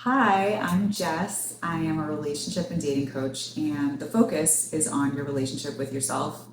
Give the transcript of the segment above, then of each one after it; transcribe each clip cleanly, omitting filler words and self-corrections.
Hi, I'm Jess. I am a relationship and dating coach, and the focus is on your relationship with yourself,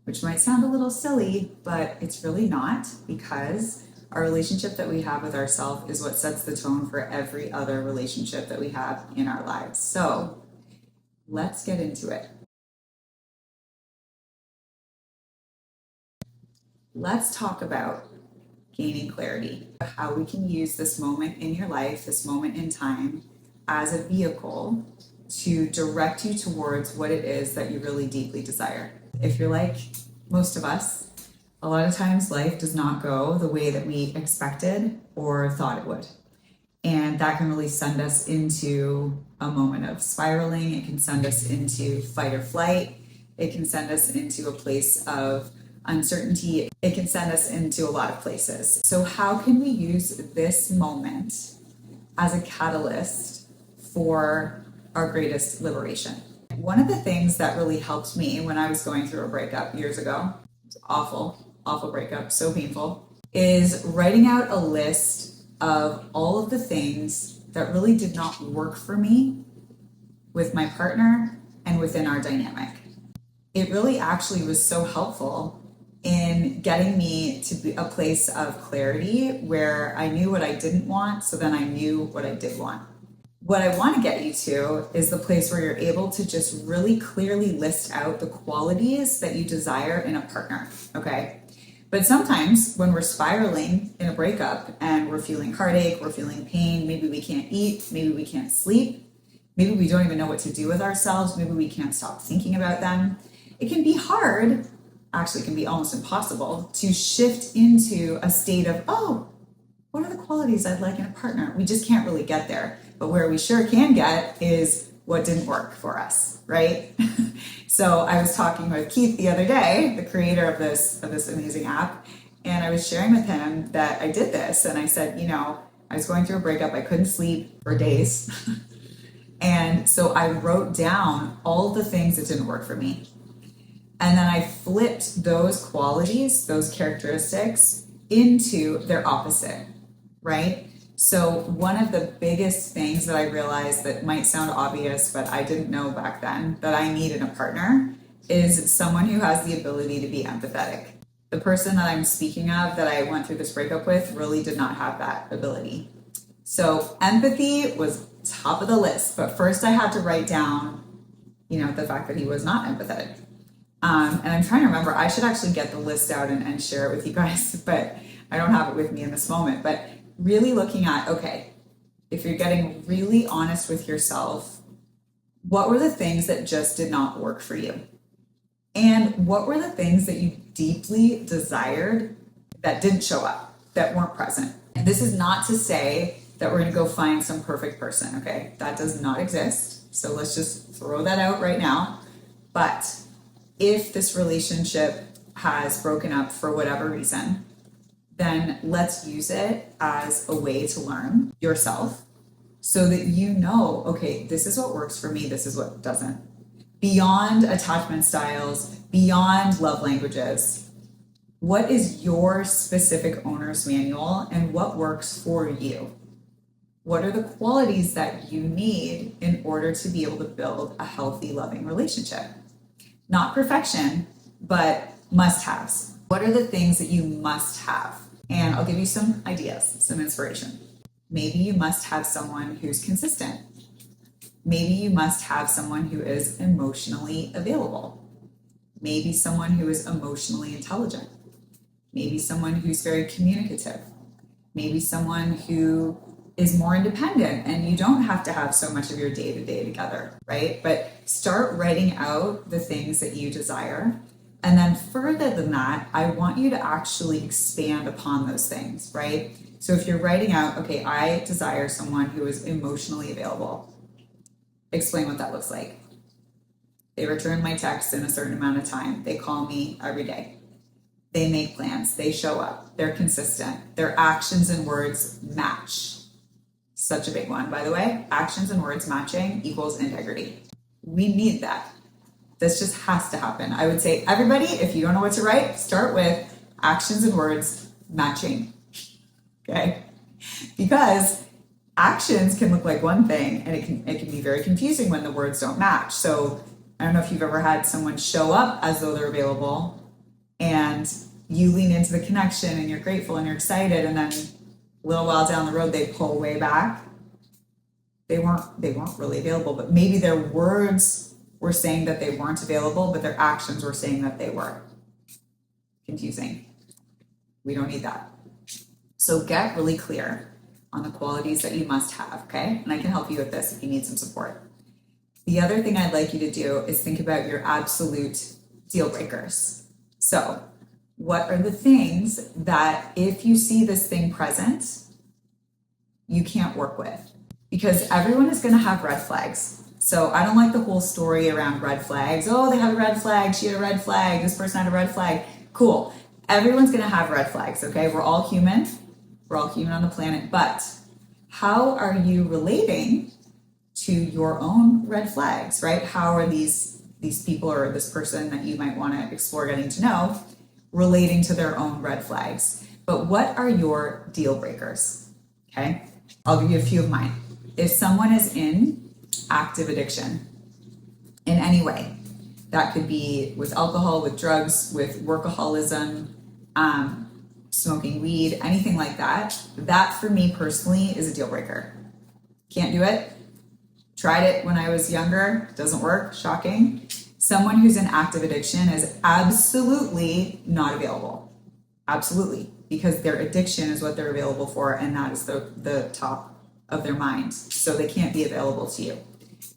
which might sound a little silly, but it's really not because our relationship that we have with ourselves is what sets the tone for every other relationship that we have in our lives. So let's get into it. Let's talk about gaining clarity, how we can use this moment in your life, this moment in time, as a vehicle to direct you towards what it is that you really deeply desire. If you're like most of us, a lot of times life does not go the way that we expected or thought it would. And that can really send us into a moment of spiraling. It can send us into fight or flight. It can send us into a place of uncertainty. It can send us into a lot of places. So, how can we use this moment as a catalyst for our greatest liberation? One of the things that really helped me when I was going through a breakup years ago, it was awful breakup, so painful, is writing out a list of all of the things that really did not work for me with my partner and within our dynamic. It really actually was so helpful in getting me to a place of clarity where I knew what I didn't want, so then I knew what I did want. What I want to get you to is the place where you're able to just really clearly list out the qualities that you desire in a partner, okay? But sometimes when we're spiraling in a breakup and we're feeling heartache, we're feeling pain, maybe we can't eat, maybe we can't sleep, maybe we don't even know what to do with ourselves, maybe we can't stop thinking about them. It can be hard, actually, it can be almost impossible to shift into a state of, oh, what are the qualities I'd like in a partner? We just can't really get there. But where we sure can get is what didn't work for us, right? So I was talking with Keith the other day, the creator of this amazing app, and I was sharing with him that I did this, and I said, I was going through a breakup, I couldn't sleep for days. And so I wrote down all the things that didn't work for me. And then I flipped those qualities, those characteristics, into their opposite, right? So one of the biggest things that I realized that might sound obvious, but I didn't know back then that I need in a partner is someone who has the ability to be empathetic. The person that I'm speaking of that I went through this breakup with really did not have that ability. So empathy was top of the list, but first I had to write down, the fact that he was not empathetic. And I'm trying to remember, I should actually get the list out and share it with you guys, but I don't have it with me in this moment. But really looking at, okay, if you're getting really honest with yourself, what were the things that just did not work for you? And what were the things that you deeply desired that didn't show up, that weren't present? And this is not to say that we're going to go find some perfect person, okay? That does not exist. So let's just throw that out right now. But if this relationship has broken up for whatever reason, then let's use it as a way to learn yourself so that okay, this is what works for me, this is what doesn't. Beyond attachment styles, beyond love languages, what is your specific owner's manual and what works for you? What are the qualities that you need in order to be able to build a healthy, loving relationship? Not perfection, but must-haves. What are the things that you must have? And I'll give you some ideas, some inspiration. Maybe you must have someone who's consistent. Maybe you must have someone who is emotionally available. Maybe someone who is emotionally intelligent. Maybe someone who's very communicative. Maybe someone who is more independent and you don't have to have so much of your day-to-day together, right? But start writing out the things that you desire. And then further than that, I want you to actually expand upon those things, right? So if you're writing out, okay, I desire someone who is emotionally available, explain what that looks like. They return my texts in a certain amount of time. They call me every day. They make plans. They show up. They're consistent. Their actions and words match. Such a big one, by the way. Actions and words matching equals integrity. We need that. This just has to happen. I would say, everybody, if you don't know what to write, start with actions and words matching. Okay? Because actions can look like one thing, and it can be very confusing when the words don't match. So I don't know if you've ever had someone show up as though they're available, and you lean into the connection and you're grateful and you're excited, and then a little while down the road they pull way back. They weren't really available, but maybe their words were saying that they weren't available, but their actions were saying that they were. Confusing. We don't need that. So get really clear on the qualities that you must have, okay? And I can help you with this if you need some support. The other thing I'd like you to do is think about your absolute deal breakers. So what are the things that if you see this thing present, you can't work with? Because everyone is going to have red flags. So I don't like the whole story around red flags. Oh, they have a red flag. She had a red flag. This person had a red flag. Cool. Everyone's going to have red flags, okay? We're all human. We're all human on the planet. But how are you relating to your own red flags, right? How are these people or this person that you might want to explore getting to know relating to their own red flags? But what are your deal breakers? Okay? I'll give you a few of mine. If someone is in active addiction in any way, that could be with alcohol, with drugs, with workaholism, smoking weed, anything like that, that for me personally is a deal breaker. Can't do it. Tried it when I was younger, doesn't work, shocking. Someone who's in active addiction is absolutely not available. Absolutely. Because their addiction is what they're available for, and that is the top of their mind. So they can't be available to you.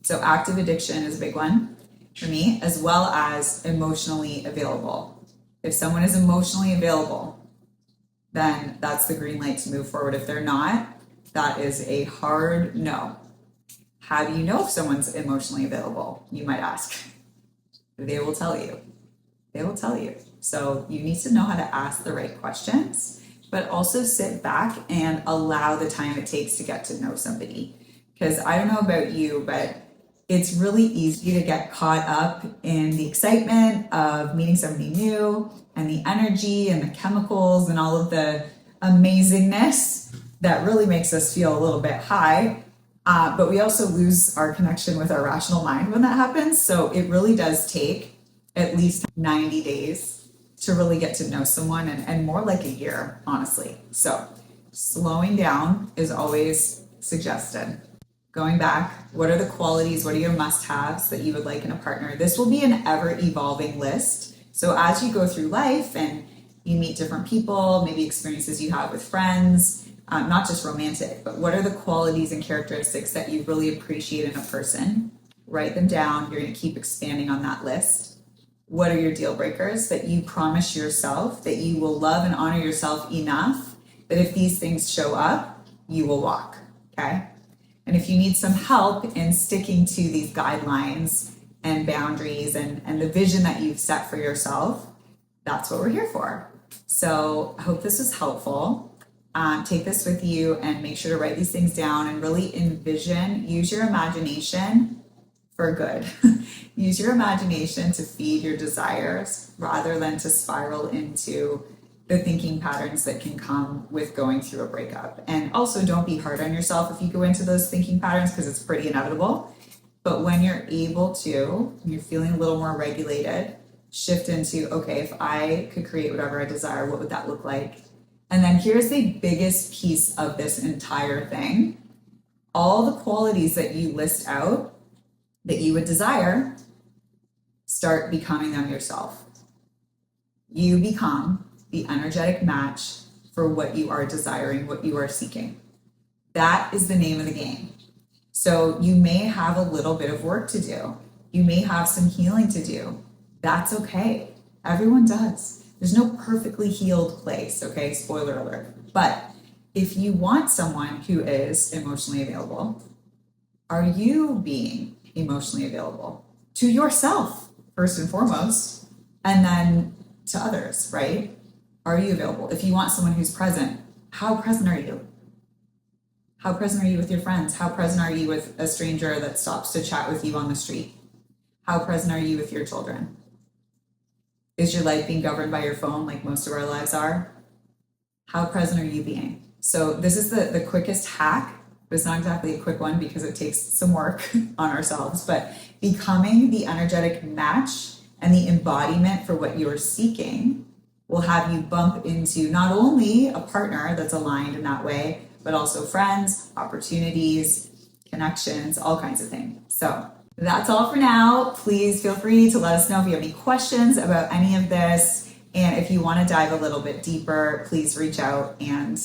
So active addiction is a big one for me, as well as emotionally available. If someone is emotionally available, then that's the green light to move forward. If they're not, that is a hard no. How do you know if someone's emotionally available? You might ask. They will tell you. They will tell you. So you need to know how to ask the right questions, but also sit back and allow the time it takes to get to know somebody. Because I don't know about you, but it's really easy to get caught up in the excitement of meeting somebody new and the energy and the chemicals and all of the amazingness that really makes us feel a little bit high. But we also lose our connection with our rational mind when that happens. So it really does take at least 90 days to really get to know someone, and more like a year, honestly. So slowing down is always suggested. Going back, what are the qualities, what are your must-haves that you would like in a partner? This will be an ever-evolving list. So as you go through life and you meet different people, maybe experiences you have with friends, not just romantic, but what are the qualities and characteristics that you really appreciate in a person? Write them down. You're going to keep expanding on that list. What are your deal breakers that you promise yourself that you will love and honor yourself enough that if these things show up, you will walk, okay? And if you need some help in sticking to these guidelines and boundaries and the vision that you've set for yourself, that's what we're here for. So I hope this was helpful. Take this with you and make sure to write these things down and really envision, use your imagination for good. Use your imagination to feed your desires rather than to spiral into the thinking patterns that can come with going through a breakup. And also don't be hard on yourself if you go into those thinking patterns, because it's pretty inevitable. But when you're able to, you're feeling a little more regulated, shift into, okay, if I could create whatever I desire, what would that look like? And then here's the biggest piece of this entire thing. All the qualities that you list out that you would desire, start becoming them yourself. You become the energetic match for what you are desiring, what you are seeking. That is the name of the game. So you may have a little bit of work to do. You may have some healing to do. That's okay. Everyone does. There's no perfectly healed place, okay? Spoiler alert. But if you want someone who is emotionally available, are you being emotionally available to yourself, first and foremost, and then to others, right? Are you available? If you want someone who's present, how present are you? How present are you with your friends? How present are you with a stranger that stops to chat with you on the street? How present are you with your children? Is your life being governed by your phone like most of our lives are? How present are you being? So this is the quickest hack It's not exactly a quick one because it takes some work on ourselves, but becoming the energetic match and the embodiment for what you're seeking will have you bump into not only a partner that's aligned in that way, but also friends, opportunities, connections, all kinds of things. So that's all for now. Please feel free to let us know if you have any questions about any of this. And if you want to dive a little bit deeper, please reach out and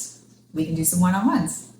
we can do some one-on-ones.